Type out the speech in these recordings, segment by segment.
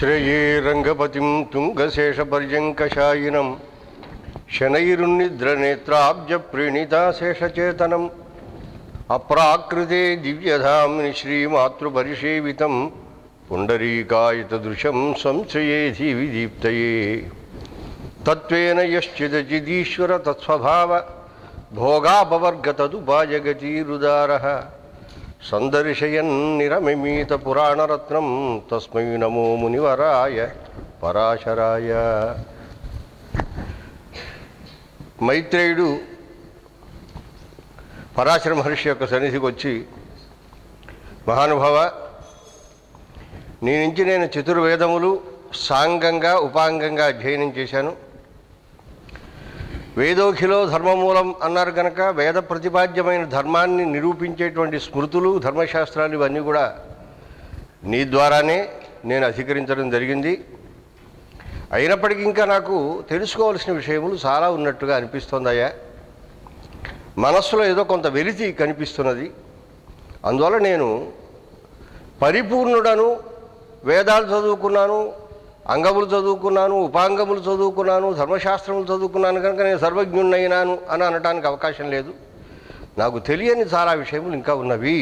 శ్రేయే రంగపతిం తుంగశేషపర్యంకశాయినం శనైరున్నిద్రనేత్రాబ్జ ప్రణీతాశేషచేతనం అప్రాకృతే దివ్యధామ్ని శ్రీమాతృపరిసేవితం పుండరీకాయతదృశం సంశ్రయేధి విదీప్తయే తత్వేన యశ్చిదచిదీశ్వర తత్స్వభావ భోగాపవర్గతదుపాయగతీరుదారః సందర్శయన్ నిరమిమీత పురాణరత్నం తస్మై నమో మునివరాయ పరాశరాయ. మైత్రేయుడు పరాశర మహర్షి యొక్క సన్నిధికి వచ్చి, మహానుభావ, నీ నుంచి నేను చతుర్వేదములు సాంగంగా ఉపాంగంగా అధ్యయనం చేశాను. వేదోఖిలో ధర్మమూలం అన్నారు కనుక వేద ప్రతిపాద్యమైన ధర్మాన్ని నిరూపించేటువంటి స్మృతులు, ధర్మశాస్త్రాలు ఇవన్నీ కూడా నీ ద్వారానే నేను అధికరించడం జరిగింది. అయినప్పటికీ ఇంకా నాకు తెలుసుకోవాల్సిన విషయములు చాలా ఉన్నట్టుగా అనిపిస్తోందయ్యా. మనస్సులో ఏదో కొంత వెలితి కనిపిస్తున్నది. అందువల్ల నేను పరిపూర్ణుడను, వేదాలు చదువుకున్నాను, అంగములు చదువుకున్నాను, ఉపాంగములు చదువుకున్నాను, ధర్మశాస్త్రములు చదువుకున్నాను కనుక నేను సర్వజ్ఞుణ్ణయినాను అని అనడానికి అవకాశం లేదు. నాకు తెలియని చాలా విషయములు ఇంకా ఉన్నవి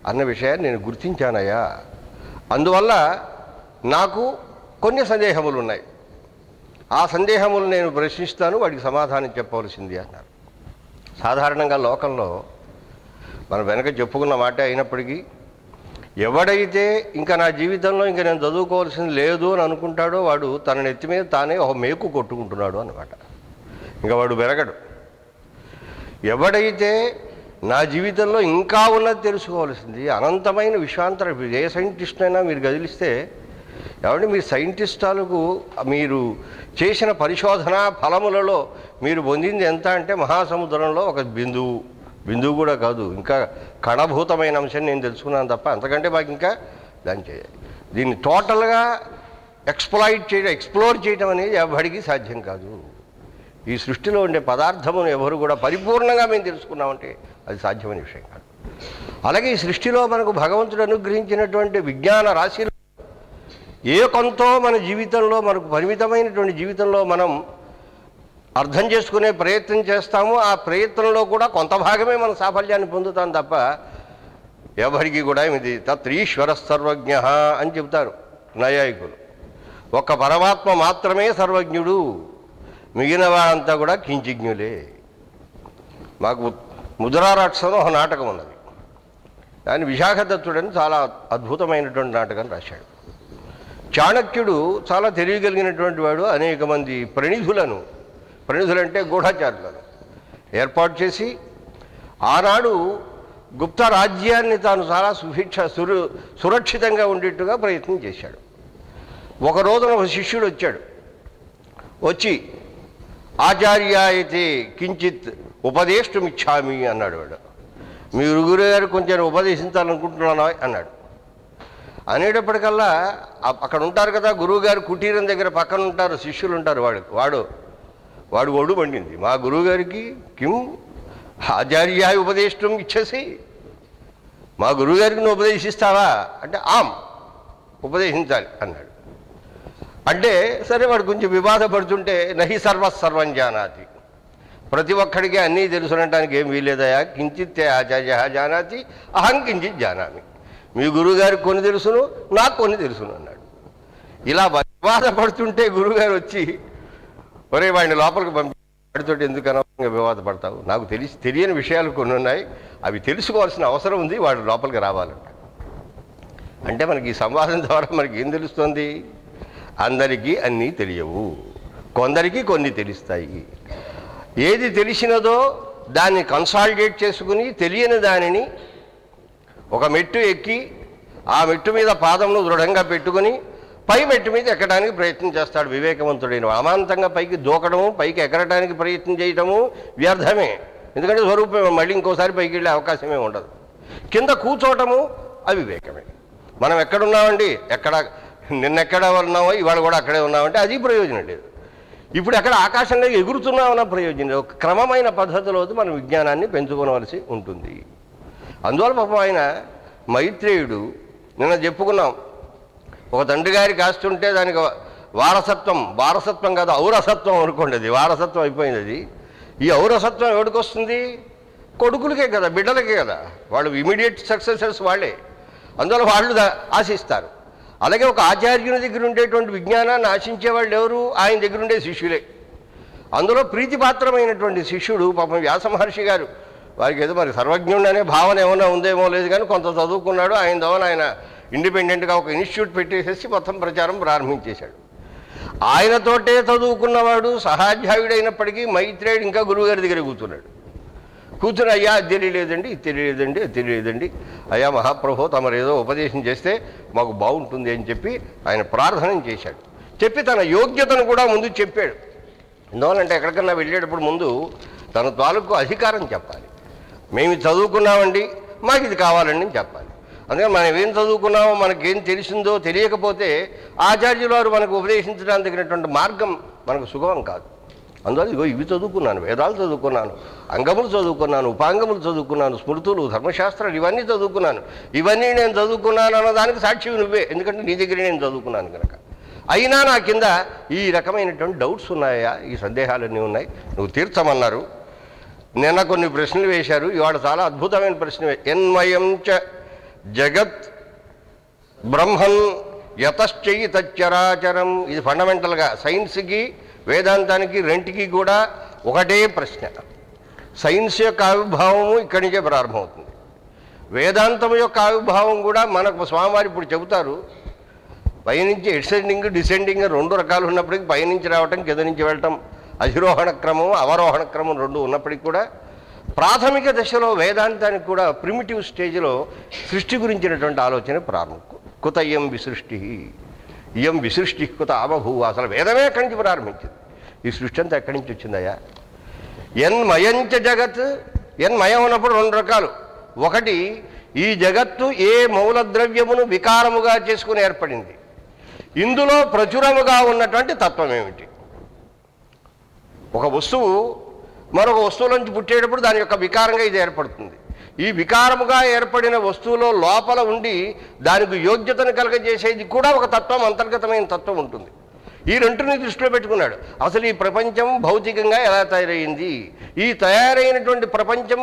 అన్న విషయాన్ని నేను గుర్తించానయ్యా. అందువల్ల నాకు కొన్ని సందేహములు ఉన్నాయి. ఆ సందేహములు నేను ప్రశ్నిస్తాను, వాటికి సమాధానం చెప్పవలసింది అన్నారు. సాధారణంగా లోకంలో మనం వెనక చెప్పుకున్న మాట అయినప్పటికీ, ఎవడైతే ఇంకా నా జీవితంలో ఇంకా నేను చదువుకోవాల్సింది లేదు అని అనుకుంటాడో వాడు తన నెత్తి మీద తానే ఒక మేకు కొట్టుకుంటున్నాడు అన్నమాట. ఇంకా వాడు పెరగడు. ఎవడైతే నా జీవితంలో ఇంకా ఉన్నది తెలుసుకోవాల్సింది, అనంతమైన విశ్వాంతర, ఏ సైంటిస్ట్ అయినా మీరు గదిలిస్తే, ఎవరి మీరు సైంటిస్టులకు మీరు చేసిన పరిశోధన ఫలములలో మీరు పొందింది ఎంత అంటే మహాసముద్రంలో ఒక బిందువు కూడా కాదు, ఇంకా కణభూతమైన అంశం నేను తెలుసుకున్నాను తప్ప అంతకంటే మాకు ఇంకా దాన్ని చేయాలి. దీన్ని టోటల్గా ఎక్స్ప్లోర్ చేయడం అనేది ఎవరికి సాధ్యం కాదు. ఈ సృష్టిలో ఉండే పదార్థమును ఎవరు కూడా పరిపూర్ణంగా మేము తెలుసుకున్నామంటే అది సాధ్యమైన విషయం కాదు. అలాగే ఈ సృష్టిలో మనకు భగవంతుడు అనుగ్రహించినటువంటి విజ్ఞాన రాశిలో ఏ కొంతో మన జీవితంలో, మనకు పరిమితమైనటువంటి జీవితంలో మనం అర్థం చేసుకునే ప్రయత్నం చేస్తాము. ఆ ప్రయత్నంలో కూడా కొంత భాగమే మన సాఫల్యాన్ని పొందుతాం తప్ప ఎవరికి కూడా ఇది తత్రీశ్వర సర్వజ్ఞ అని చెబుతారు నైయాయికులు. ఒక్క పరమాత్మ మాత్రమే సర్వజ్ఞుడు, మిగిలిన వారంతా కూడా కించిజ్ఞులే. మాకు ముద్రారాక్షసంలో ఒక నాటకం ఉన్నది. దాన్ని విశాఖదత్తుడని చాలా అద్భుతమైనటువంటి నాటకం రాశాడు. చాణక్యుడు చాలా తెలియగలిగినటువంటి వాడు. అనేక మంది ప్రణిధులంటే గూఢచారులను ఏర్పాటు చేసి ఆనాడు గుప్త రాజ్యాన్ని తాను చాలా సురక్షితంగా ఉండేట్టుగా ప్రయత్నం చేశాడు. ఒక రోజున ఒక శిష్యుడు వచ్చి ఆచార్యాయతే కించిత్ ఉపదేష్టమిచ్చామి అన్నాడు. వాడు, మీ గురుగారు కొంచెం ఉపదేశించాలనుకుంటున్నాను అన్నాడు. అనేటప్పటికల్లా అక్కడ ఉంటారు కదా గురువుగారు కుటీరం దగ్గర పక్కన ఉంటారు, శిష్యులు ఉంటారు. వాడు ఒడు పండింది. మా గురువుగారికి కిం ఆచార్యాయ ఉపదేశం ఇచ్చేసి మా గురువుగారికి నువ్వు ఉపదేశిస్తావా అంటే ఉపదేశించాలి అన్నాడు. అంటే సరే, వాడు కొంచెం వివాదపడుతుంటే నహి సర్వం జానాతి, ప్రతి ఒక్కడికి అన్నీ తెలుసునటానికి ఏం వీలేదయా, కించిత్ ఆచార్య జానాతి అహం కించిత్ జానామి, మీ గురువుగారికి కొన్ని తెలుసును, నాకు కొన్ని తెలుసును అన్నాడు. ఇలా వివాదపడుతుంటే గురువుగారు వచ్చి, ఒరే వాడిని లోపలికి వాడితో ఎందుకు అనవసరంగా వివాదపడతావు, నాకు తెలియని విషయాలు కొన్ని ఉన్నాయి, అవి తెలుసుకోవాల్సిన అవసరం ఉంది, వాడు లోపలికి రావాలంట. అంటే మనకి ఈ సంవాదం ద్వారా మనకి ఏం తెలుస్తుంది? అందరికీ అన్నీ తెలియవు, కొందరికి కొన్ని తెలుస్తాయి. ఏది తెలిసినదో దాన్ని కన్సాలిడేట్ చేసుకుని తెలియని దానిని ఒక మెట్టు ఎక్కి ఆ మెట్టు మీద పాదమును దృఢంగా పెట్టుకుని పై మెట్టు మీద ఎక్కడానికి ప్రయత్నం చేస్తాడు వివేకవంతుడైన. అమాంతంగా పైకి దూకడము, పైకి ఎక్కడటానికి ప్రయత్నం చేయటము వ్యర్థమే. ఎందుకంటే స్వరూపం మళ్ళీ ఇంకోసారి పైకి వెళ్ళే అవకాశమే ఉండదు. కింద కూర్చోవటము అవివేకమే. మనం ఎక్కడున్నామండి, నిన్నెక్కడ ఉన్నామో ఇవాళ కూడా అక్కడే ఉన్నామంటే అది ప్రయోజనం లేదు. ఇప్పుడు ఎక్కడ ఆకాశంలో ఎగురుతున్నామన్న ప్రయోజనం లేదు. ఒక క్రమమైన పద్ధతిలో మనం విజ్ఞానాన్ని పెంచుకోవలసి ఉంటుంది. అందువల్ల పాపం ఆయన మైత్రేయుడు నిన్న చెప్పుకున్నాం, ఒక తండ్రి గారికి ఆస్తి ఉంటే దానికి వారసత్వం కాదు, ఔరసత్వం అనుకోండి, అది వారసత్వం అయిపోయింది. అది ఈ ఔరసత్వం ఎవరికి వస్తుంది? కొడుకులకే కదా, బిడ్డలకే కదా, వాళ్ళు ఇమీడియట్ సక్సెసర్స్ వాళ్ళే, అందువల్ల వాళ్ళు ఆశిస్తారు. అలాగే ఒక ఆచార్యుని దగ్గర ఉండేటువంటి విజ్ఞానాన్ని ఆశించే వాళ్ళు ఎవరు? ఆయన దగ్గర ఉండే శిష్యులే. అందులో ప్రీతిపాత్రమైనటువంటి శిష్యుడు పాపం వ్యాస మహర్షి గారు, వారికి ఏదో మరి సర్వజ్ఞుడు అనే భావన ఏమైనా ఉందేమో లేదు కానీ కొంత చదువుకున్నాడు. ఆయన ద్వారా ఆయన ఇండిపెండెంట్గా ఒక ఇన్స్టిట్యూట్ పెట్టేసేసి మొత్తం ప్రచారం ప్రారంభించేశాడు. ఆయనతోటే చదువుకున్నవాడు సహాధ్యాయుడైనప్పటికీ మైత్రేయుడు ఇంకా గురువుగారి దగ్గర కూర్చున్నాడు. కూర్చుని, అయ్యా అది తెలియలేదండి, ఇది తెలియలేదండి, అది తెలియలేదండి, అయ్యా మహాప్రభు తమరు ఏదో ఉపదేశం చేస్తే మాకు బాగుంటుంది అని చెప్పి ఆయన ప్రార్థన చేశాడు. చెప్పి తన యోగ్యతను కూడా ముందు చెప్పాడు. ఎందువల్లంటే ఎక్కడికన్నా వెళ్ళేటప్పుడు ముందు తన తాలూకు అధికారం చెప్పాలి. మేము చదువుకున్నామండి, మాకు ఇది కావాలండి అని చెప్పాలి. అందుకని మనం ఏం చదువుకున్నామో మనకేం తెలిసిందో తెలియకపోతే ఆచార్యుల వారు మనకు ఉపదేశించడానికి తగినటువంటి మార్గం మనకు సుగమం కాదు. అందువల్ల ఇగో ఇవి చదువుకున్నాను, వేదాలు చదువుకున్నాను, అంగములు చదువుకున్నాను, ఉపాంగములు చదువుకున్నాను, స్మృతులు, ధర్మశాస్త్రాలు ఇవన్నీ చదువుకున్నాను. ఇవన్నీ నేను చదువుకున్నాను అన్నదానికి సాక్షి నువ్వే, ఎందుకంటే నీ దగ్గర నేను చదువుకున్నాను కనుక. అయినా నా కింద ఈ రకమైనటువంటి డౌట్స్ ఉన్నాయా, ఈ సందేహాలన్నీ ఉన్నాయి, నువ్వు తీర్చమన్నారు. నిన్న కొన్ని ప్రశ్నలు వేశారు, ఇవాళ చాలా అద్భుతమైన ప్రశ్న. ఎన్మయం చ జగత్ బ్రహ్మన్ యతశ్చయి తచ్చరాచరం. ఇది ఫండమెంటల్గా సైన్స్కి వేదాంతానికి రెంటికి కూడా ఒకటే ప్రశ్న. సైన్స్ యొక్క ఆవిర్భావము ఇక్కడి నుంచే ప్రారంభమవుతుంది. వేదాంతం యొక్క ఆవిర్భావం కూడా మనకు స్వామివారు ఇప్పుడు చెబుతారు. పైనుంచి ఎడ్సెండింగ్ డిసెండింగ్ రెండు రకాలు ఉన్నప్పటికీ పైనుంచి రావటం, కింద నుంచి వెళ్ళటం, అధిరోహణ క్రమం అవరోహణ క్రమం రెండు ఉన్నప్పటికీ కూడా ప్రాథమిక దశలో వేదాంతానికి కూడా ప్రిమిటివ్ స్టేజ్లో సృష్టి గురించినటువంటి ఆలోచన ప్రారంభం. కుత ఇయం విసృష్టి, ఇయం విసృష్టి కుత ఆబభూవ. అసలు వేదమే ఎక్కడి నుంచి ప్రారంభించింది? ఈ సృష్టి అంతా ఎక్కడి నుంచి వచ్చిందయ్యా? ఎన్మయంచ జగత్. ఎన్మయం ఉన్నప్పుడు రెండు రకాలు. ఒకటి, ఈ జగత్తు ఏ మూల ద్రవ్యమును వికారముగా చేసుకుని ఏర్పడింది, ఇందులో ప్రచురముగా ఉన్నటువంటి తత్వం ఏమిటి? ఒక వస్తువు మరొక వస్తువుల నుంచి పుట్టేటప్పుడు దాని యొక్క వికారంగా ఇది ఏర్పడుతుంది. ఈ వికారముగా ఏర్పడిన వస్తువులో లోపల ఉండి దానికి యోగ్యతను కలగజేసేది కూడా ఒక తత్వం, అంతర్గతమైన తత్వం ఉంటుంది. ఈ రెంటిని దృష్టిలో పెట్టుకున్నాడు. అసలు ఈ ప్రపంచం భౌతికంగా ఎలా తయారైంది, ఈ తయారైనటువంటి ప్రపంచం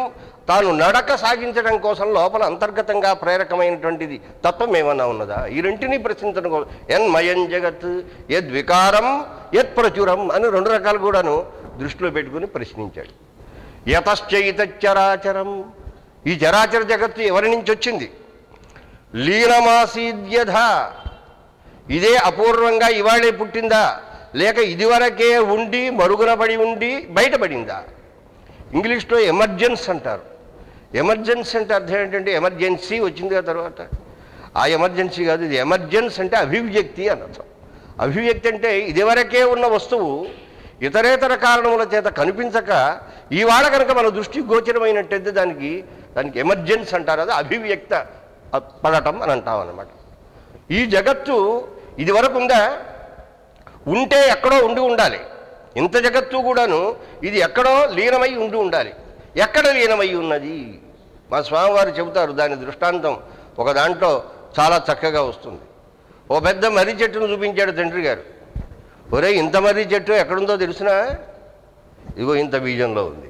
తాను నడక సాగించడం కోసం లోపల అంతర్గతంగా ప్రేరకమైనటువంటిది తత్వం ఏమన్నా ఉన్నదా? ఈ రెంటిని ప్రశ్నించడం కోసం ఎన్మయం జగత్ యద్వికారం యత్ ప్రచురం అని రెండు రకాలు కూడాను దృష్టిలో పెట్టుకుని ప్రశ్నించాడు. యతశ్చైతచ్చరాచరం. ఈ చరాచర జగత్తు ఎవరి నుంచి వచ్చింది? లీనమాసీద్యధ. ఇదే అపూర్వంగా ఇవాళే పుట్టిందా, లేక ఇదివరకే ఉండి మరుగునబడి ఉండి బయటపడిందా? ఇంగ్లీష్లో ఎమర్జెన్స్ అంటారు. ఎమర్జెన్స్ అంటే అర్థం ఏంటంటే ఎమర్జెన్సీ వచ్చింది కదా తర్వాత, ఆ ఎమర్జెన్సీ కాదు, ఇది ఎమర్జెన్స్ అంటే అభివ్యక్తి అని అర్థం. అభివ్యక్తి అంటే ఇదివరకే ఉన్న వస్తువు ఇతరేతర కారణముల చేత కనిపించక ఈవాడ కనుక మన దృష్టికి గోచరమైనట్టయితే దానికి ఎమర్జెన్స్ అంటారు. అది అభివ్యక్త పడటం అని అంటాం అన్నమాట. ఈ జగత్తు ఇది వరకు ఉందా? ఉంటే ఎక్కడో ఉండి ఉండాలి. ఇంత జగత్తు కూడాను ఇది ఎక్కడో లీనమై ఉండి ఉండాలి. ఎక్కడ లీనమై ఉన్నది? మా స్వామివారు చెబుతారు. దాని దృష్టాంతం ఒక దాంట్లో చాలా చక్కగా వస్తుంది. ఓ పెద్ద మర్రి చెట్టును చూపించాడు తండ్రి గారు. ఒరే, ఇంత మర్రి చెట్టు ఎక్కడుందో తెలుసునా? ఇగో ఇంత బీజంలో ఉంది.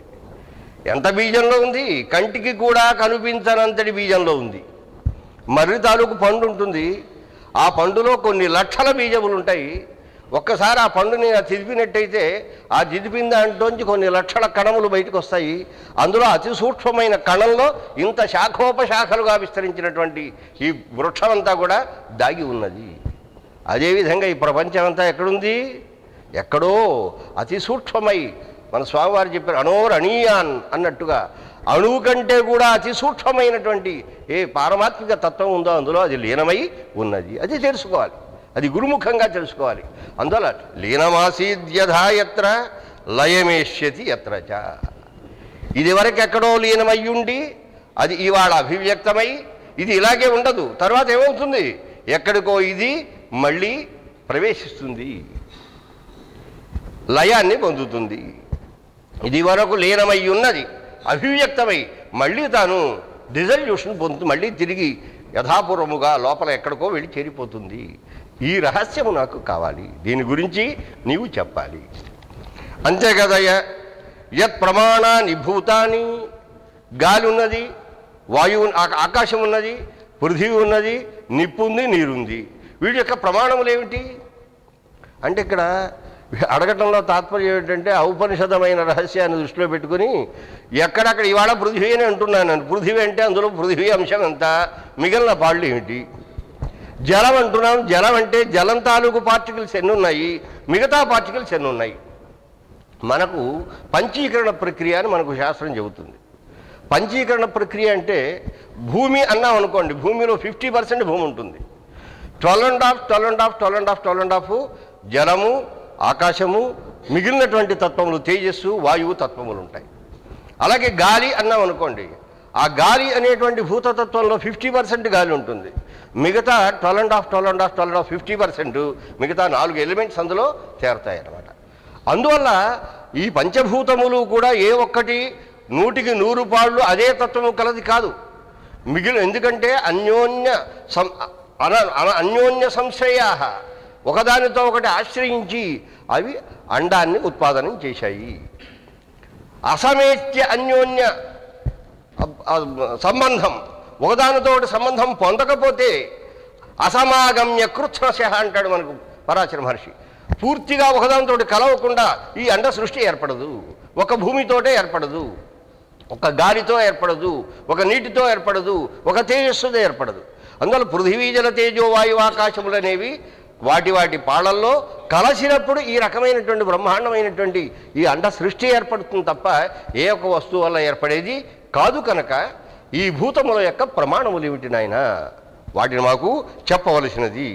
ఎంత బీజంలో ఉంది? కంటికి కూడా కనిపించనంతటి బీజంలో ఉంది. మర్రి తాలూకు పండు ఉంటుంది. ఆ పండులో కొన్ని లక్షల బీజములు ఉంటాయి. ఒక్కసారి ఆ పండుని చిదిపినట్టయితే ఆ చిదిపిన దాంట్లోంచి కొన్ని లక్షల కణములు బయటకు వస్తాయి. అందులో అతి సూక్ష్మమైన కణంలో ఇంత శాఖోపశాఖలుగా విస్తరించినటువంటి ఈ వృక్షమంతా కూడా దాగి ఉన్నది. అదేవిధంగా ఈ ప్రపంచం అంతా ఎక్కడుంది? ఎక్కడో అతి సూక్ష్మమై, మన స్వామివారు చెప్పారు అనోరణీయాన్ అన్నట్టుగా అణువు కంటే కూడా అతి సూక్ష్మమైనటువంటి ఏ పారమాత్మిక తత్వం ఉందో అందులో అది లీనమై ఉన్నది. అది తెలుసుకోవాలి, అది గురుముఖంగా తెలుసుకోవాలి. అందువల్ల లీనమాసీద్యథా యత్ర లయమేష్యతి యత్ర చ. ఇది వరకు ఎక్కడో లీనమయ్యుండి అది ఇవాళ అభివ్యక్తమై ఇది ఇలాగే ఉండదు. తర్వాత ఏమవుతుంది? ఎక్కడికో ఇది మళ్ళీ ప్రవేశిస్తుంది, లయాన్ని పొందుతుంది. ఇది వరకు లీనమై ఉన్నది అభివ్యక్తమై మళ్ళీ తాను డిజల్యూషన్ పొందుతుంది, మళ్ళీ తిరిగి యథాపూర్వముగా లోపల ఎక్కడికో వెళ్ళి చేరిపోతుంది. ఈ రహస్యము నాకు కావాలి, దీని గురించి నీవు చెప్పాలి. అంతే కదయ్యా. యత్ ప్రమాణాని భూతాని, గాలి ఉన్నది, వాయువు ఆకాశం ఉన్నది, పృథివీ ఉన్నది, నిప్పు ఉంది, నీరుంది. వీటి యొక్క ప్రమాణములు ఏమిటి అంటే ఇక్కడ అడగటంలో తాత్పర్యం ఏమిటంటే ఔపనిషదమైన రహస్యాన్ని దృష్టిలో పెట్టుకుని ఎక్కడక్కడ ఇవాళ పృథివీ అని అంటున్నాను. పృథివీ అంటే అందులో పృథివీ అంశం ఎంత, మిగిలిన పాళ్ళు ఏమిటి? జలం అంటున్నాం, జలం అంటే జలం తాలూకు పార్టికల్స్ ఎన్ని ఉన్నాయి, మిగతా పార్టికల్స్ ఎన్ని ఉన్నాయి? మనకు పంచీకరణ ప్రక్రియ అని మనకు శాస్త్రం చెబుతుంది. పంచీకరణ ప్రక్రియ అంటే భూమి అన్నాం అనుకోండి, భూమిలో 50% భూమి ఉంటుంది. 12.5 జలము, ఆకాశము, మిగిలినటువంటి తత్వములు తేజస్సు, వాయువు తత్వములు ఉంటాయి. అలాగే గాలి అన్నాం అనుకోండి, ఆ గాలి అనేటువంటి భూతతత్వంలో 50% గాలి ఉంటుంది. మిగతా 12.5 50% మిగతా 4 ఎలిమెంట్స్ అందులో చేరతాయి అన్నమాట. అందువల్ల ఈ పంచభూతములు కూడా ఏ ఒక్కటి 100కి 100 పాళ్ళు అదే తత్వము కలది కాదు. ఎందుకంటే అన్యోన్య సంశ్రయా, ఒకదానితో ఒకటి ఆశ్రయించి అవి అండాన్ని ఉత్పాదనం చేశాయి. అసమేత్య అన్యోన్య సంబంధం, ఒకదానితో ఒకటి సంబంధం పొందకపోతే అసమాగమ్య కృత్స్నశ అంటాడు మనకు పరాశర మహర్షి. పూర్తిగా ఒకదానితో కలవకుండా ఈ అండ సృష్టి ఏర్పడదు. ఒక భూమితోటే ఏర్పడదు, ఒక గాలితో ఏర్పడదు, ఒక నీటితో ఏర్పడదు, ఒక తేజస్సుతో ఏర్పడదు. అందువల్ల పృథివీ జల తేజో వాయువు ఆకాశములు అనేవి వాటి వాటి పాళల్లో కలసినప్పుడు ఈ రకమైనటువంటి బ్రహ్మాండమైనటువంటి ఈ అండ సృష్టి ఏర్పడుతుంది తప్ప ఏ ఒక్క వస్తువు వల్ల ఏర్పడేది కాదు. కనుక ఈ భూతముల యొక్క ప్రమాణములు ఏమిటి నాయన, వాటిని మాకు చెప్పవలసినది.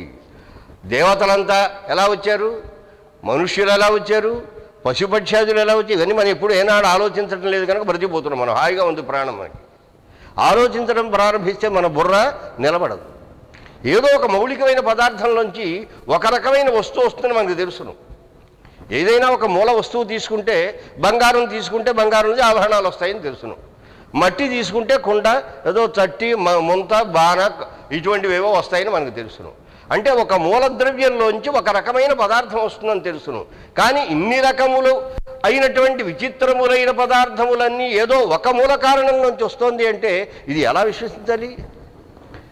దేవతలంతా ఎలా వచ్చారు, మనుష్యులు ఎలా వచ్చారు, పశుపక్షాదులు ఎలా వచ్చారు, ఇవన్నీ మనం ఎప్పుడు ఏనాడు ఆలోచించడం లేదు కనుక బ్రతిపోతున్నాం. మనం హాయిగా ఉంది ప్రాణం. మనకి ఆలోచించడం ప్రారంభిస్తే మన బుర్ర నిలబడదు. ఏదో ఒక మౌలికమైన పదార్థంలోంచి ఒక రకమైన వస్తువు వస్తుందని మనకు తెలుసును. ఏదైనా ఒక మూల వస్తువు తీసుకుంటే, బంగారం తీసుకుంటే బంగారం నుంచి ఆభరణాలు వస్తాయని తెలుసును. మట్టి తీసుకుంటే కుండ, ఏదో చట్టి, ముంత, బాణ ఇటువంటివేవో వస్తాయని మనకు తెలుసును. అంటే ఒక మూలద్రవ్యంలోంచి ఒక రకమైన పదార్థం వస్తుందని తెలుసును. కానీ ఇన్ని రకములు అయినటువంటి విచిత్రములైన పదార్థములన్నీ ఏదో ఒక మూల కారణం నుంచి వస్తుంది అంటే ఇది ఎలా విశ్వసించాలి?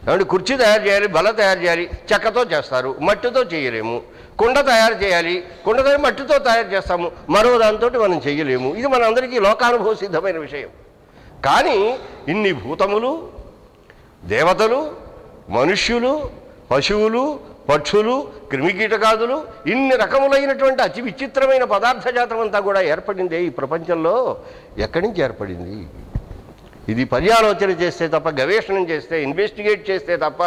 ఏమంటే కుర్చీ తయారు చేయాలి, బల తయారు చేయాలి, చెక్కతో చేస్తారు, మట్టితో చేయలేము. కుండ తయారు చేయాలి, కుండతో మట్టితో తయారు చేస్తాము, మరో దాంతో మనం చేయలేము. ఇది మనందరికీ లోకానుభవ సిద్ధమైన విషయం. కానీ ఇన్ని భూతములు, దేవతలు, మనుష్యులు, పశువులు, పక్షులు, క్రిమికీటకాదులు, ఇన్ని రకములైనటువంటి అతి విచిత్రమైన పదార్థ జాతం అంతా కూడా ఏర్పడిందే ఈ ప్రపంచంలో. ఎక్కడి నుంచి ఏర్పడింది? ఇది పర్యాలోచన చేస్తే తప్ప, గవేషణం చేస్తే, ఇన్వెస్టిగేట్ చేస్తే తప్ప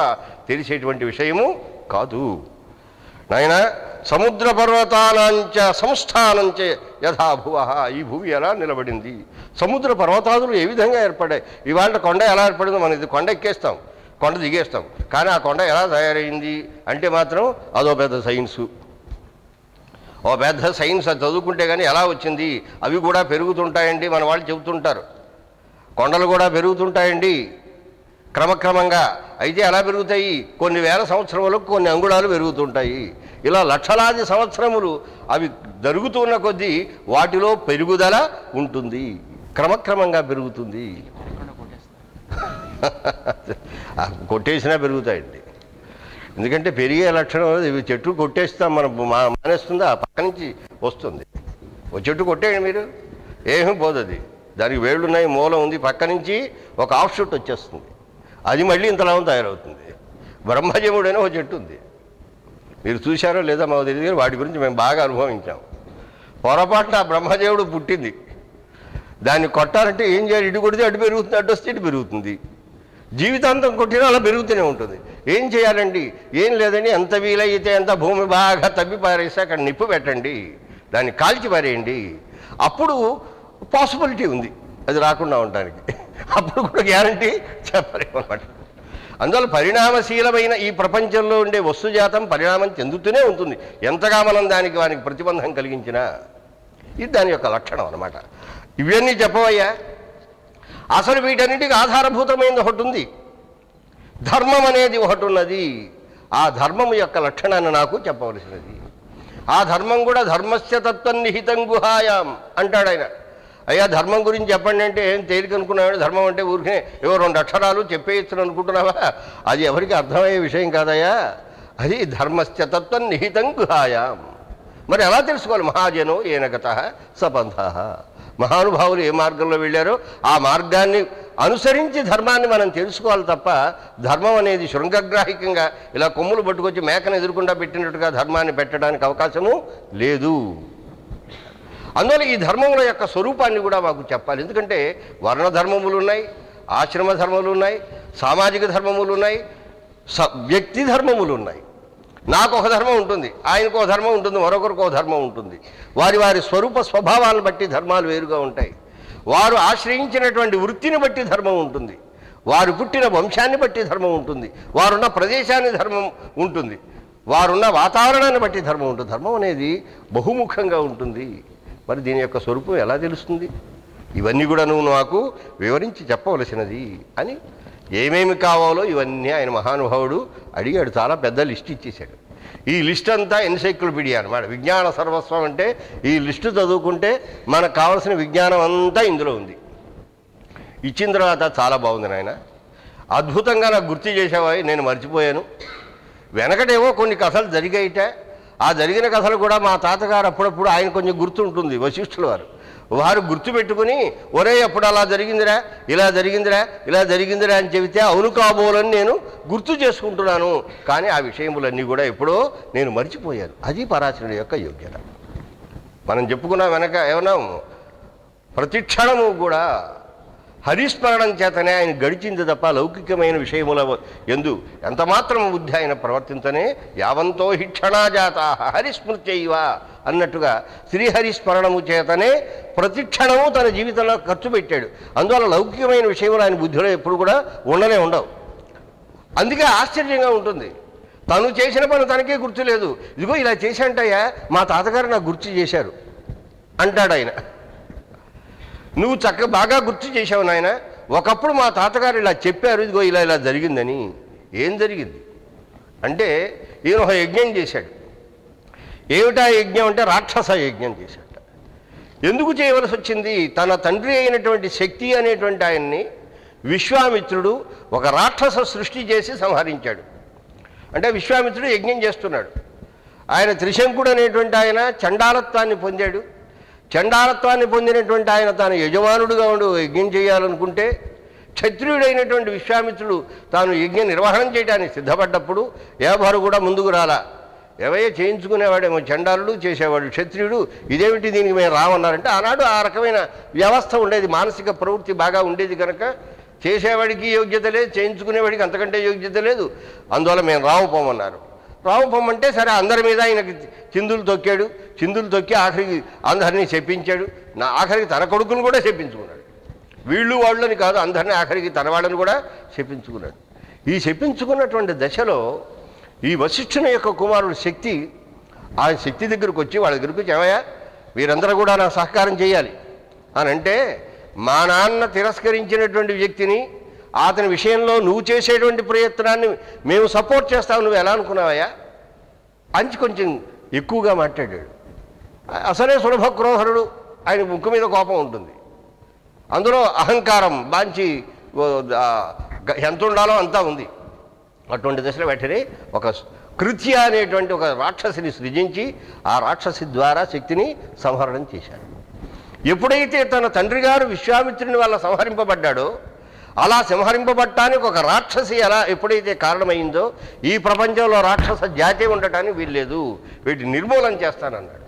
తెలిసేటువంటి విషయము కాదు నాయన. సముద్ర పర్వతానాంచ సంస్థానంచ యథా భువ, ఈ భూమి ఎలా నిలబడింది, సముద్ర పర్వతాదులు ఏ విధంగా ఏర్పడాయి. ఇవాళ కొండ ఎలా ఏర్పడిందో మనం ఇది కొండ ఎక్కేస్తాం, కొండ దిగేస్తాం, కానీ ఆ కొండ ఎలా తయారైంది అంటే మాత్రం అదో పెద్ద సైన్సు. ఓ పెద్ద సైన్స్ అది చదువుకుంటే కానీ ఎలా వచ్చింది. అవి కూడా పెరుగుతుంటాయండి, మన వాళ్ళు చెబుతుంటారు. కొండలు కూడా పెరుగుతుంటాయండి క్రమక్రమంగా. అయితే ఎలా పెరుగుతాయి? కొన్ని వేల సంవత్సరములకు కొన్ని అంగుళాలు పెరుగుతుంటాయి. ఇలా లక్షలాది సంవత్సరములు అవి జరుగుతున్న కొద్దీ వాటిలో పెరుగుదల ఉంటుంది, క్రమక్రమంగా పెరుగుతుంది. కొట్టేసినా పెరుగుతాయండి. ఎందుకంటే పెరిగే లక్షణం ఇవి. చెట్టు కొట్టేస్తాం మనం, మానేస్తుందా? ఆ పక్క నుంచి వస్తుంది. ఓ చెట్టు కొట్టేయండి మీరు, ఏమీ పోతుంది. దానికి వేళ్ళున్నాయి, మూలం ఉంది, పక్క నుంచి ఒక ఆఫ్ షూట్ వచ్చేస్తుంది, అది మళ్ళీ ఇంతలా తయారవుతుంది. బ్రహ్మజముడైన ఒక చెట్టు ఉంది, మీరు చూశారో లేదా మాకు తెలియదు, వాటి గురించి మేము బాగా అనుభవించాం. పొరపాటున ఆ బ్రహ్మదేవుడు పుట్టింది, దాన్ని కొట్టాలంటే ఏం చేయాలి? ఇటు కొడితే అటు పెరుగుతుంది, అటు వస్తే ఇటు పెరుగుతుంది. జీవితాంతం కొట్టినా అలా పెరుగుతూనే ఉంటుంది. ఏం చేయాలండి? ఏం లేదండి, ఎంత వీలైతే అంత భూమి బాగా తవ్వి పారేసి అక్కడ నిప్పు పెట్టండి, దాన్ని కాల్చి పారేయండి, అప్పుడు పాసిబిలిటీ ఉంది అది రాకుండా ఉండడానికి. అప్పుడు కూడా గ్యారంటీ చెప్పలేమన్నమాట. అందువల్ల పరిణామశీలమైన ఈ ప్రపంచంలో ఉండే వస్తుజాతం పరిణామం చెందుతూనే ఉంటుంది, ఎంతగా మనం వానికి ప్రతిబంధం కలిగించినా. ఇది దాని యొక్క లక్షణం అన్నమాట. ఇవన్నీ చెప్పవయ్యా. అసలు వీటన్నిటికీ ఆధారభూతమైనది ఒకటి ఉంది, ధర్మం అనేది ఒకటి ఉన్నది. ఆ ధర్మం యొక్క లక్షణాన్ని నాకు చెప్పవలసినది. ఆ ధర్మం కూడా ధర్మస్య తత్వం నిహితం గుహాయాం అంటాడు ఆయన. అయ్యా ధర్మం గురించి చెప్పండి అంటే ఏం తేలిక అనుకున్నాడు. ధర్మం అంటే ఊరికే ఏవో 2 అక్షరాలు చెప్పేయచ్చు అనుకుంటున్నావా? అది ఎవరికి అర్థమయ్యే విషయం కాదయ్యా. అది ధర్మస్య తత్వం నిహితం గుహాయాం. మరి ఎలా తెలుసుకోవాలి? మహాజనో ఏన గతః సపంథః. మహానుభావులు ఏ మార్గంలో వెళ్ళారో ఆ మార్గాన్ని అనుసరించి ధర్మాన్ని మనం తెలుసుకోవాలి తప్ప ధర్మం అనేది శృంగగ్రాహికంగా ఇలా కొమ్ములు పట్టుకొచ్చి మేకను ఎదురుకుండా పెట్టినట్టుగా ధర్మాన్ని పెట్టడానికి అవకాశము లేదు. అందువల్ల ఈ ధర్మముల యొక్క స్వరూపాన్ని కూడా మాకు చెప్పాలి. ఎందుకంటే వర్ణ ధర్మములు ఉన్నాయి, ఆశ్రమ ధర్మములు ఉన్నాయి, సామాజిక ధర్మములు ఉన్నాయి, వ్యక్తి ధర్మములు ఉన్నాయి. నాకు ఒక ధర్మం ఉంటుంది, ఆయనకు ఒక ధర్మం ఉంటుంది, మరొకరికి ఒక ధర్మం ఉంటుంది. వారి వారి స్వరూప స్వభావాలను బట్టి ధర్మాలు వేరుగా ఉంటాయి. వారు ఆశ్రయించినటువంటి వృత్తిని బట్టి ధర్మం ఉంటుంది, వారు పుట్టిన వంశాన్ని బట్టి ధర్మం ఉంటుంది, వారున్న ప్రదేశాన్ని ధర్మం ఉంటుంది, వారున్న వాతావరణాన్ని బట్టి ధర్మం ఉంటుంది. ధర్మం అనేది బహుముఖంగా ఉంటుంది. మరి దీని యొక్క స్వరూపం ఎలా తెలుస్తుంది? ఇవన్నీ కూడా నువ్వు నాకు వివరించి చెప్పవలసినది అని ఏమేమి కావాలో ఇవన్నీ ఆయన మహానుభావుడు అడిగాడు. చాలా పెద్ద లిస్ట్ ఇచ్చేశాడు. ఈ లిస్ట్ అంతా ఎన్సైక్లోపీడియా అన్నమాట. విజ్ఞాన సర్వస్వం అంటే ఈ లిస్టు చదువుకుంటే మనకు కావాల్సిన విజ్ఞానం అంతా ఇందులో ఉంది. ఇచ్చిన తర్వాత చాలా బాగుంది నాయన, అద్భుతంగా నాకు గుర్తు చేసావా, నేను మర్చిపోయాను. వెనకటేవో కొన్ని కథలు జరిగాయిట. ఆ జరిగిన కథలు కూడా మా తాతగారు అప్పుడప్పుడు ఆయన కొంచెం గుర్తుంటుంది, వశిష్ఠుల వారు గుర్తుపెట్టుకుని ఒరే అప్పుడు అలా జరిగిందిరా, ఇలా జరిగిందిరా, ఇలా జరిగిందిరా అని చెబితే అవును కాబోలని నేను గుర్తు చేసుకుంటున్నాను. కానీ ఆ విషయములన్నీ కూడా ఎప్పుడో నేను మర్చిపోయాను. అది పరాశరుడి యొక్క యోగ్యత. మనం చెప్పుకున్నాం వెనక ఏమన్నాం, ప్రతిక్షణము కూడా హరిస్మరణం చేతనే ఆయన గడిచింది తప్ప లౌకికమైన విషయముల ఎందు ఎంత మాత్రం బుద్ధి ఆయన ప్రవర్తించనే యావంతో హి క్షణాజాతా హరిస్మృత్యైవ అన్నట్టుగా శ్రీహరిస్మరణము చేతనే ప్రతిక్షణము తన జీవితంలో ఖర్చు పెట్టాడు. అందువల్ల లౌకికమైన విషయములు ఆయన బుద్ధిలో ఎప్పుడు కూడా ఉండనే ఉండవు. అందుకే ఆశ్చర్యంగా ఉంటుంది. తను చేసిన పని తనకే గుర్తులేదు. ఇదిగో ఇలా చేశాంటయ్యా, మా తాతగారు నాకు గుర్తు చేశారు అంటాడు ఆయన. నువ్వు బాగా గుర్తు చేసావు నాయన, ఒకప్పుడు మా తాతగారు ఇలా చెప్పారు, ఇదిగో ఇలా ఇలా జరిగిందని. ఏం జరిగింది అంటే ఈయన ఒక యజ్ఞం చేశాడు. ఏమిటా యజ్ఞం అంటే రాక్షస యజ్ఞం చేశాడు. ఎందుకు చేయవలసి వచ్చింది? తన తండ్రి అయినటువంటి శక్తి అనేటువంటి ఆయన్ని విశ్వామిత్రుడు ఒక రాక్షస సృష్టి చేసి సంహరించాడు. అంటే విశ్వామిత్రుడు యజ్ఞం చేస్తున్నాడు. ఆయన త్రిశంకుడు అనేటువంటి ఆయన చండాలత్వాన్ని పొందాడు. చండాలత్వాన్ని పొందినటువంటి ఆయన తాను యజమానుడుగా ఉండి యజ్ఞం చేయాలనుకుంటే క్షత్రియుడైనటువంటి విశ్వామిత్రుడు తాను యజ్ఞ నిర్వహణ చేయడానికి సిద్ధపడ్డప్పుడు ఎవరు కూడా ముందుకు రాలా. ఎవయో చేయించుకునేవాడేమో చండాలుడు, చేసేవాడు క్షత్రియుడు. ఇదేమిటి దీనికి మేము రామన్నారంటే ఆనాడు ఆ రకమైన వ్యవస్థ ఉండేది, మానసిక ప్రవృత్తి బాగా ఉండేది కనుక చేసేవాడికి యోగ్యత లేదు, చేయించుకునేవాడికి అంతకంటే యోగ్యత లేదు. అందువల్ల మేము రావుపోమన్నారు. రావుపోమంటే సరే అందరి మీద ఆయనకి చిందులు తొక్కాడు. చిందులు తొక్కి ఆఖరికి అందరినీ చెప్పించాడు. ఆఖరికి తన కొడుకును కూడా చెప్పించుకున్నాడు. వీళ్ళు వాళ్ళని కాదు, అందరినీ ఆఖరికి తన వాళ్ళని కూడా చెప్పించుకున్నాడు. ఈ చెప్పించుకున్నటువంటి దశలో ఈ వశిష్ఠుని యొక్క కుమారుడు శక్తి ఆ శక్తి దగ్గరకు వచ్చి వాళ్ళ దగ్గరకు వచ్చి ఏమయ్యా వీరందరూ కూడా నాకు సహకారం చేయాలి అని అంటే, మా నాన్న తిరస్కరించినటువంటి వ్యక్తిని అతని విషయంలో నువ్వు చేసేటువంటి ప్రయత్నాన్ని మేము సపోర్ట్ చేస్తావు, నువ్వు ఎలా అనుకున్నావయ్యా అని కొంచెం ఎక్కువగా మాట్లాడాడు. అసలే సులభక్రోహరుడు, ఆయన ముక్కు మీద కోపం ఉంటుంది, అందులో అహంకారం బాంచి ఎంత ఉండాలో అంతా ఉంది. అటువంటి దశలో వెంటనే ఒక కృత్య అనేటువంటి ఒక రాక్షసిని సృజించి ఆ రాక్షసి ద్వారా శక్తిని సంహరణం చేశాడు. ఎప్పుడైతే తన తండ్రి గారు విశ్వామిత్రుని వల్ల సంహరింపబడ్డాడో అలా సంహరింపబడటానికి ఒక రాక్షసి ఎలా ఎప్పుడైతే కారణమైందో ఈ ప్రపంచంలో రాక్షస జాతి ఉండటానికి వీల్లేదు, వీటిని నిర్మూలన చేస్తానన్నాడు.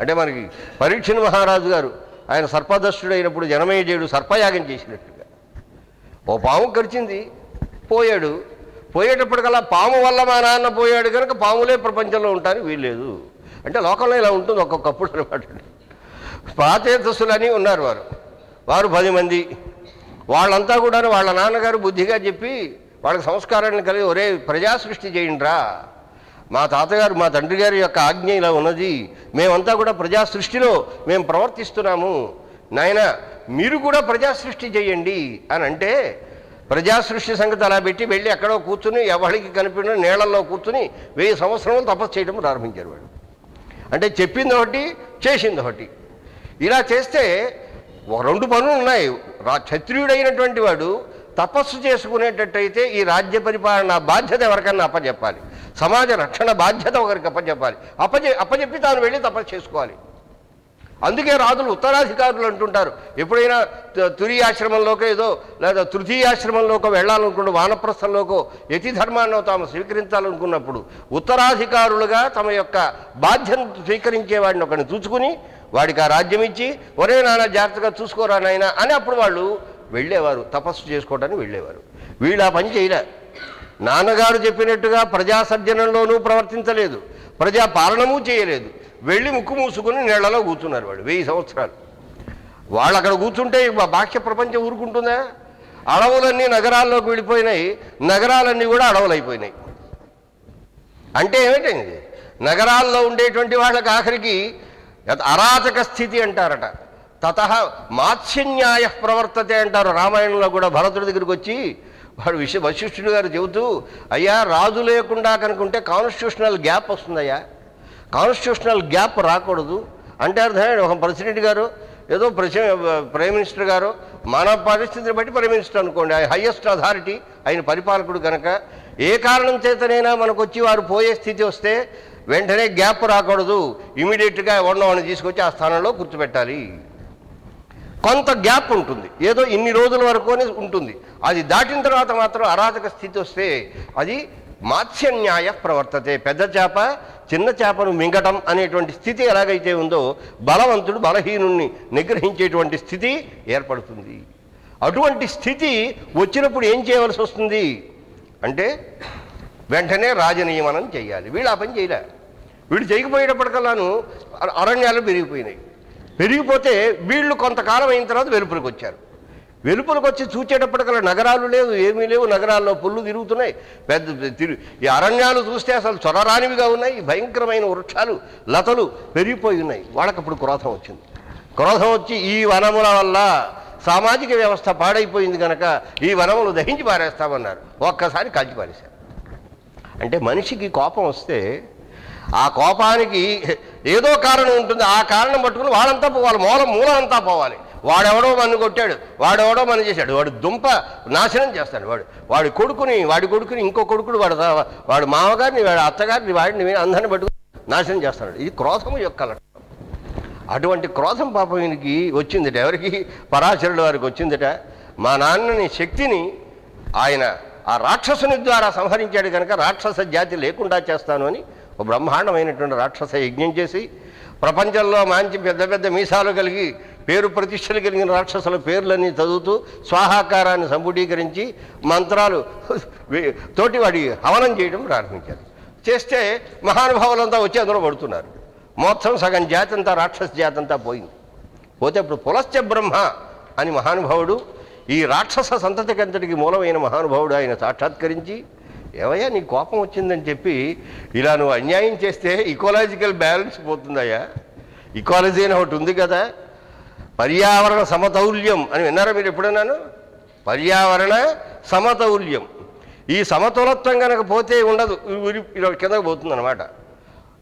అంటే మనకి పరీక్షణ మహారాజు గారు ఆయన సర్పదష్టుడు అయినప్పుడు జనమేజయుడు సర్పయాగం చేసినట్టుగా ఓ పాము కరిచింది, పోయాడు. పోయేటప్పటికల్లా పాము వల్ల మా నాన్న పోయాడు కనుక పాములే ప్రపంచంలో ఉండటానికి వీల్లేదు అంటే లోకంలో ఇలా ఉంటుంది ఒక్కొక్కప్పుడు అనమాట. పాతేతసులని ఉన్నారు, వారు 10 మంది. వాళ్ళంతా కూడా వాళ్ళ నాన్నగారు బుద్ధిగా చెప్పి వాళ్ళకి సంస్కారాన్ని కలిగి ఒరే ప్రజా సృష్టి చేయండిరా, మా తాతగారు మా తండ్రి గారి యొక్క ఆజ్ఞ ఇలా ఉన్నది, మేమంతా కూడా ప్రజా సృష్టిలో మేము ప్రవర్తిస్తున్నాము, నాయన మీరు కూడా ప్రజా సృష్టి చేయండి అని అంటే ప్రజా సృష్టి సంగతి అలా పెట్టి వెళ్ళి ఎక్కడో కూర్చుని ఎవరికి కనిపించిన నీళ్లలో కూర్చుని 1000 సంవత్సరాలు తపస్సు చేయడం ప్రారంభించారు వాడు. అంటే చెప్పింది ఒకటి, చేసింది ఒకటి. ఇలా చేస్తే 2 పనులు ఉన్నాయి. క్షత్రియుడైనటువంటి వాడు తపస్సు చేసుకునేటట్టయితే ఈ రాజ్య పరిపాలన బాధ్యత ఎవరికన్నా అప్పచెప్పాలి, సమాజ రక్షణ బాధ్యత ఒకరికి అప్పచెప్పాలి. అప్పచెప్పి తాను వెళ్ళి తపస్సు చేసుకోవాలి. అందుకే రాజులు ఉత్తరాధికారులు అంటుంటారు. ఎప్పుడైనా తురియాశ్రమంలోకో ఏదో లేదా తృతీయాశ్రమంలోకో వెళ్ళాలనుకుంటూ వానప్రస్థంలోకో యతి ధర్మాన్ని తాము స్వీకరించాలనుకున్నప్పుడు ఉత్తరాధికారులుగా తమ యొక్క బాధ్యతను స్వీకరించే వాడిని ఒకరిని చూసుకుని వాడికి ఆ రాజ్యం ఇచ్చి, ఒరే నాన్న జాగ్రత్తగా చూసుకోరా నాయన అని అప్పుడు వాళ్ళు వెళ్ళేవారు, తపస్సు చేసుకోవడానికి వెళ్ళేవారు. వీళ్ళు ఆ పని చేయలే. నాన్నగారు చెప్పినట్టుగా ప్రజా సర్జనంలోనూ ప్రవర్తించలేదు, ప్రజా పాలనము చేయలేదు. వెళ్ళి ముక్కు మూసుకుని నీళ్లలో కూర్చున్నారు వాడు 1000 సంవత్సరాలు. వాళ్ళు అక్కడ కూర్చుంటే బాహ్య ప్రపంచం ఊరుకుంటుందా? అడవులన్నీ నగరాల్లోకి వెళ్ళిపోయినాయి, నగరాలన్నీ కూడా అడవులు అయిపోయినాయి. అంటే ఏమిటైంది? నగరాల్లో ఉండేటువంటి వాళ్ళకి ఆఖరికి అరాచక స్థితి అంటారట. తతః మాత్స్యన్యాయ ప్రవర్తతే అంటారు రామాయణంలో కూడా. భరతుడి దగ్గరికి వచ్చి వాడు వశిష్ఠుడు గారు చెబుతూ, అయ్యా రాజు లేకుండా కనుకుంటే కాన్స్టిట్యూషనల్ గ్యాప్ వస్తుందయ్యా, కాన్స్టిట్యూషనల్ గ్యాప్ రాకూడదు అంటే అర్థమైంది. ఒక ప్రెసిడెంట్ గారు ఏదో ప్రైమ్ మినిస్టర్ గారు మన పరిస్థితిని బట్టి ప్రైమ్ మినిస్టర్ అనుకోండి, హైయెస్ట్ అథారిటీ ఆయన పరిపాలకుడు కనుక ఏ కారణం చేతనైనా మనకు వచ్చి వారు పోయే స్థితి వస్తే వెంటనే గ్యాప్ రాకూడదు, ఇమీడియట్గా ఉన్నవాడిని తీసుకొచ్చి ఆ స్థానంలో కూర్చోబెట్టాలి. కొంత గ్యాప్ ఉంటుంది, ఏదో ఇన్ని రోజుల వరకు ఉంటుంది. అది దాటిన తర్వాత మాత్రం అరాచక స్థితి వస్తే అది మాత్స్యన్యాయ ప్రవర్తతే. పెద్ద చేప చిన్న చేపను మింగటం అనేటువంటి స్థితి ఎలాగైతే ఉందో బలవంతుడు బలహీనుణ్ణి నిగ్రహించేటువంటి స్థితి ఏర్పడుతుంది. అటువంటి స్థితి వచ్చినప్పుడు ఏం చేయవలసి వస్తుంది అంటే వెంటనే రాజనియమనం చేయాలి. వీళ్ళు ఆ పని చేయలే. వీళ్ళు చేయకపోయేటప్పటికల్లాను అరణ్యాలు పెరిగిపోయినాయి. పెరిగిపోతే వీళ్ళు కొంతకాలం అయిన తర్వాత వెలుపులకు వచ్చారు. వెలుపులకు వచ్చి చూచేటప్పటికల్లా నగరాలు లేవు, ఏమీ లేవు. నగరాల్లో పుల్లు తిరుగుతున్నాయి, ఈ అరణ్యాలు చూస్తే అసలు చొరరానివిగా ఉన్నాయి. భయంకరమైన వృక్షాలు లతలు పెరిగిపోయి ఉన్నాయి. వాళ్ళకప్పుడు క్రోధం వచ్చింది. క్రోధం వచ్చి ఈ వనముల వల్ల సామాజిక వ్యవస్థ పాడైపోయింది కనుక ఈ వనములు దహించి పారేస్తామన్నారు. ఒక్కసారి కాల్చి పారేశారు. అంటే మనిషికి కోపం వస్తే ఆ కోపానికి ఏదో కారణం ఉంటుంది. ఆ కారణం పట్టుకుని వాళ్ళంతా పోవాలి, మూలం అంతా పోవాలి. వాడెవడో మన కొట్టాడు, వాడెవడో మన చేశాడు, వాడు దుంప నాశనం చేస్తాడు. వాడి కొడుకుని ఇంకో కొడుకుడు వాడు మామగారిని, వాడి అత్తగారిని, వాడిని అందరిని పట్టుకుని నాశనం చేస్తాడు. ఇది క్రోధం యొక్క లక్షణం. అటువంటి క్రోధం పాపం ఈయనకి వచ్చిందట. ఎవరికి? పరాశరుడు వారికి వచ్చిందట. మా నాన్నని శక్తిని ఆయన ఆ రాక్షసుని ద్వారా సంహరించాడు కనుక రాక్షస జాతి లేకుండా చేస్తాను అని ఒక బ్రహ్మాండమైనటువంటి రాక్షస యజ్ఞం చేసి ప్రపంచంలో మంచి పెద్ద పెద్ద మీసాలు కలిగి పేరు ప్రతిష్టలు కలిగిన రాక్షసుల పేర్లన్నీ చదువుతూ స్వాహాకారాన్ని సంపుటీకరించి మంత్రాలు తోటి వాడి హవనం చేయడం ప్రారంభించారు. చేస్తే మహానుభావులంతా వచ్చి అందులో పడుతున్నారు. మొత్తం సగం జాతి అంతా రాక్షస జాతి అంతా పోయింది. పోతే ఇప్పుడు పులశ్చ బ్రహ్మ అని మహానుభావుడు, ఈ రాక్షస సంతతికంతటికి మూలమైన మహానుభావుడు ఆయన సాక్షాత్కరించి, ఏవయ్యా నీ కోపం వచ్చిందని చెప్పి ఇలా నువ్వు అన్యాయం చేస్తే ఈకోలాజికల్ బ్యాలెన్స్ పోతుందయ్యా. ఈకాలజీ అని ఒకటి ఉంది కదా, పర్యావరణ సమతౌల్యం అని విన్నారా మీరు ఎప్పుడన్నాను? పర్యావరణ సమతౌల్యం. ఈ సమతులత్వం కనుక పోతే ఉండదు, ఇలా కిందకు పోతుందన్నమాట.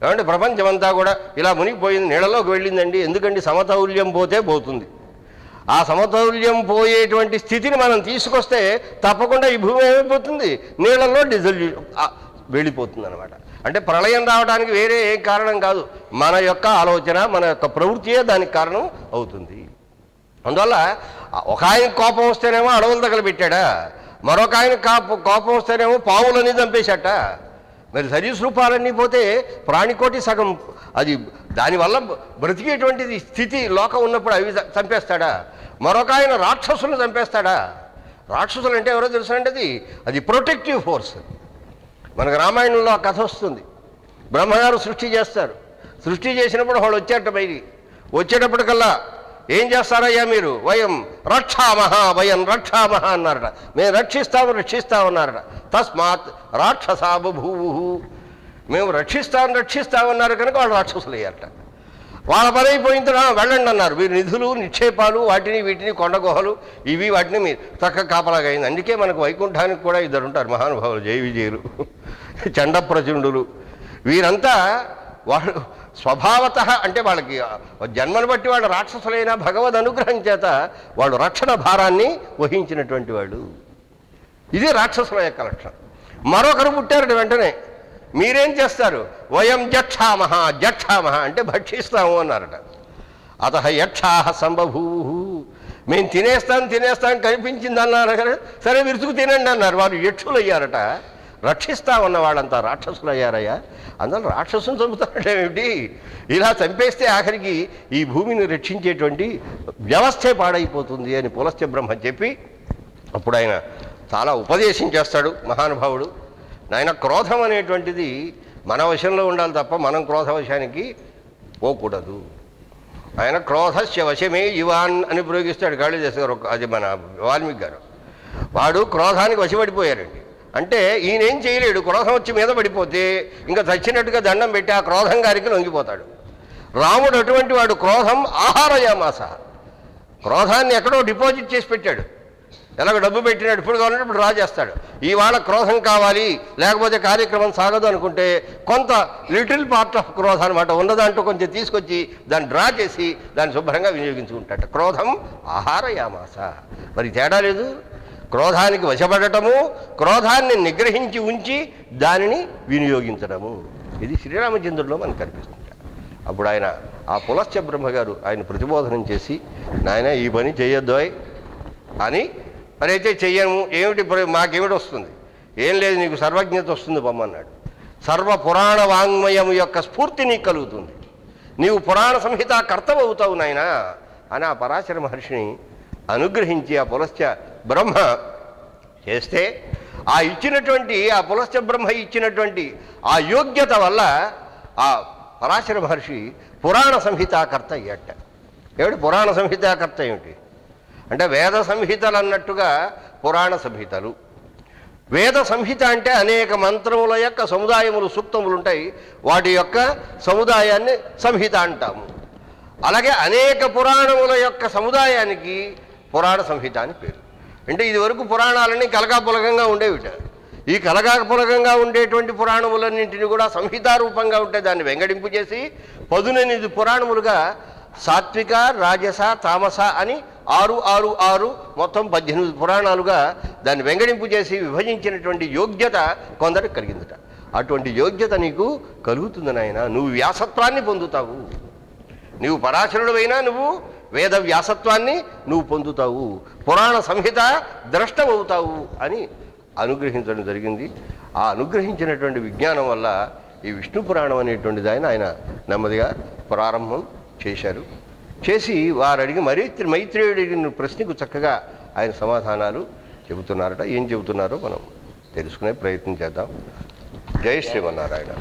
ఏమంటే ప్రపంచమంతా కూడా ఇలా మునిగిపోయింది, నీళ్ళలోకి వెళ్ళిందండి. ఎందుకంటే సమతౌల్యం పోతే పోతుంది. ఆ సమతౌల్యం పోయేటువంటి స్థితిని మనం తీసుకొస్తే తప్పకుండా ఈ భూమి ఏమైపోతుంది? నీళ్ళల్లో వెళ్ళిపోతుంది అనమాట. అంటే ప్రళయం రావడానికి వేరే ఏ కారణం కాదు, మన యొక్క ఆలోచన, మన యొక్క ప్రవృత్తియే దానికి కారణం అవుతుంది. అందువల్ల ఒక ఆయన కోపం వస్తేనేమో అడవులు తగలబెట్టాడా, మరొక ఆయన కోపం వస్తేనేమో పావులని చంపేశాట. మరి సరీసృపాలన్నీ పోతే ప్రాణికోటి సగం అది దానివల్ల బ్రతికేటువంటిది స్థితి లోకం ఉన్నప్పుడు అవి చంపేస్తాడా? మరొక ఆయన రాక్షసులను చంపేస్తాడా? రాక్షసులు అంటే ఎవరో తెలుసండి, అది ప్రొటెక్టివ్ ఫోర్స్. మనకు రామాయణంలో ఆ కథ వస్తుంది. బ్రహ్మగారు సృష్టి చేస్తారు. సృష్టి చేసినప్పుడు వాళ్ళు వచ్చారట బయటికి. వచ్చేటప్పటికల్లా ఏం చేస్తారయ్యా మీరు? వయం రక్షామహ అన్నారట. మేము రక్షిస్తామన్నారట. తస్మాత్ రాక్షసా బభూవు. మేము రక్షిస్తామన్నారు కనుక వాళ్ళు రాక్షసులు అయ్యారట. వాళ్ళ పని అయిపోయిన తర్వాత వెళ్ళండి అన్నారు. మీరు నిధులు నిక్షేపాలు వాటిని వీటిని కొండ గుహలు ఇవి వాటిని మీరు చక్కగా కాపలాగా అయింది. అందుకే మనకు వైకుంఠానికి కూడా ఇద్దరు ఉంటారు మహానుభావులు, జయ విజయులు, చండప్రచండులు. వీరంతా వాళ్ళు స్వభావత అంటే వాళ్ళకి జన్మను బట్టి వాళ్ళు రాక్షసులైన భగవద్ అనుగ్రహం చేత వాళ్ళు రక్షణ భారాన్ని వహించినటువంటి వాళ్ళు. ఇది రాక్షసుల యొక్క లక్షణం. మరొకరు పుట్టారు వెంటనే, మీరేం చేస్తారు? వయం జక్షామహ అంటే భక్షిస్తాము అన్నారట. అత యక్షాహ సంబభూ, మేము తినేస్తాం కనిపించింది అన్నారు కదా, సరే విరుచుకు తినండి అన్నారు. వారు యక్షులు అయ్యారట. రక్షిస్తామన్న వాళ్ళంతా రాక్షసులు అయ్యారయ్యా. అందులో రాక్షసుని చంపుతారంటే ఏమిటి? ఇలా చంపేస్తే ఆఖరికి ఈ భూమిని రక్షించేటువంటి వ్యవస్థే పాడైపోతుంది అని పులస్త్య బ్రహ్మ చెప్పి అప్పుడు ఆయన చాలా ఉపదేశం చేస్తాడు మహానుభావుడు. నాయన, క్రోధం అనేటువంటిది మన వశంలో ఉండాలి తప్ప మనం క్రోధ వశానికి పోకూడదు. ఆయన క్రోధస్య వశమే యువాన్ అని ప్రయోగిస్తాడు కాళిదాసు గారు. అది మన వాల్మీకి గారు. వాడు క్రోధానికి వశపడిపోయారండి. అంటే ఈయనేం చేయలేడు. క్రోధం వచ్చి మీద పడిపోతే ఇంకా చచ్చినట్టుగా దండం పెట్టి ఆ క్రోధం గారికి లొంగిపోతాడు. రాముడు అటువంటి వాడు. క్రోధం ఆహారయామాస, క్రోధాన్ని ఎక్కడో డిపాజిట్ చేసి పెట్టాడు. ఎలాగో డబ్బు పెట్టినాడు, ఇప్పుడు కావాలంటే ఇప్పుడు డ్రా చేస్తాడు. ఇవాళ క్రోధం కావాలి లేకపోతే కార్యక్రమం సాగదు అనుకుంటే కొంత లిటిల్ పార్ట్ ఆఫ్ క్రోధ అనమాట ఉన్నదాంట్లో కొంచెం తీసుకొచ్చి దాన్ని డ్రా చేసి దాన్ని శుభ్రంగా వినియోగించుకుంటాడు. క్రోధం ఆహారయామాస. మరి తేడా లేదు. క్రోధానికి వశపడటము, క్రోధాన్ని నిగ్రహించి ఉంచి దానిని వినియోగించడము, ఇది శ్రీరామచంద్రుడిలో మనకు కనిపిస్తుంది. అప్పుడు ఆయన ఆ పులస్త్య బ్రహ్మగారు ఆయన ప్రతిబోధనం చేసి, నాయన ఈ పని చేయొద్దోయ్ అని, మరి అయితే చెయ్యము, ఏమిటి మాకేమిటి వస్తుంది? ఏం లేదు, నీకు సర్వజ్ఞత వస్తుంది పొమ్మన్నాడు. సర్వ పురాణ వాంగ్మయం యొక్క స్ఫూర్తి నీకు కలుగుతుంది, నీవు పురాణ సంహిత కర్తవవుతావు నాయన అని ఆ పరాశర మహర్షిని అనుగ్రహించి ఆ పులస్త్య బ్రహ్మ చేస్తే, ఆ ఇచ్చినటువంటి ఆ పులస్త్య బ్రహ్మ ఇచ్చినటువంటి ఆ యోగ్యత వల్ల ఆ పరాశర మహర్షి పురాణ సంహితాకర్త అయ్యట. ఏమిటి పురాణ సంహితాకర్త ఏమిటి అంటే, వేద సంహితలు అన్నట్టుగా పురాణ సంహితలు. వేద సంహిత అంటే అనేక మంత్రముల యొక్క సముదాయములు, సూక్తములు ఉంటాయి, వాటి యొక్క సముదాయాన్ని సంహిత అంటాము. అలాగే అనేక పురాణముల యొక్క సముదాయానికి పురాణ సంహిత అని పేరు. అంటే ఇది వరకు పురాణాలన్నీ కలగాపులగంగా ఉండేవిట. ఈ కలగాపులగంగా ఉండేటువంటి పురాణములన్నింటినీ కూడా సంహితారూపంగా ఉంటే దాన్ని వెంగడింపు చేసి 18 పురాణములుగా సాత్విక, రాజస, తామస అని 6, 6, 6 మొత్తం 18 పురాణాలుగా దాన్ని వెంగడింపు చేసి విభజించినటువంటి యోగ్యత కొందరికి కలిగిందట. అటువంటి యోగ్యత నీకు కలుగుతుంది నాయన. నువ్వు వ్యాసత్వాన్ని పొందుతావు. నువ్వు పరాశరుడు అయినా నువ్వు వేద వ్యాసత్వాన్ని నువ్వు పొందుతావు, పురాణ సంహిత ద్రష్టమవుతావు అని అనుగ్రహించడం జరిగింది. ఆ అనుగ్రహించినటువంటి విజ్ఞానం వల్ల ఈ విష్ణు పురాణం అనేటువంటిది ఆయన నెమ్మదిగా ప్రారంభం చేశారు. చేసి వారు అడిగి మైత్రేయుడు అడిగిన ప్రశ్నకు చక్కగా ఆయన సమాధానాలు చెబుతున్నారట. ఏం చెబుతున్నారో మనం తెలుసుకునే ప్రయత్నం చేద్దాం. జై శ్రీమన్నారాయణ.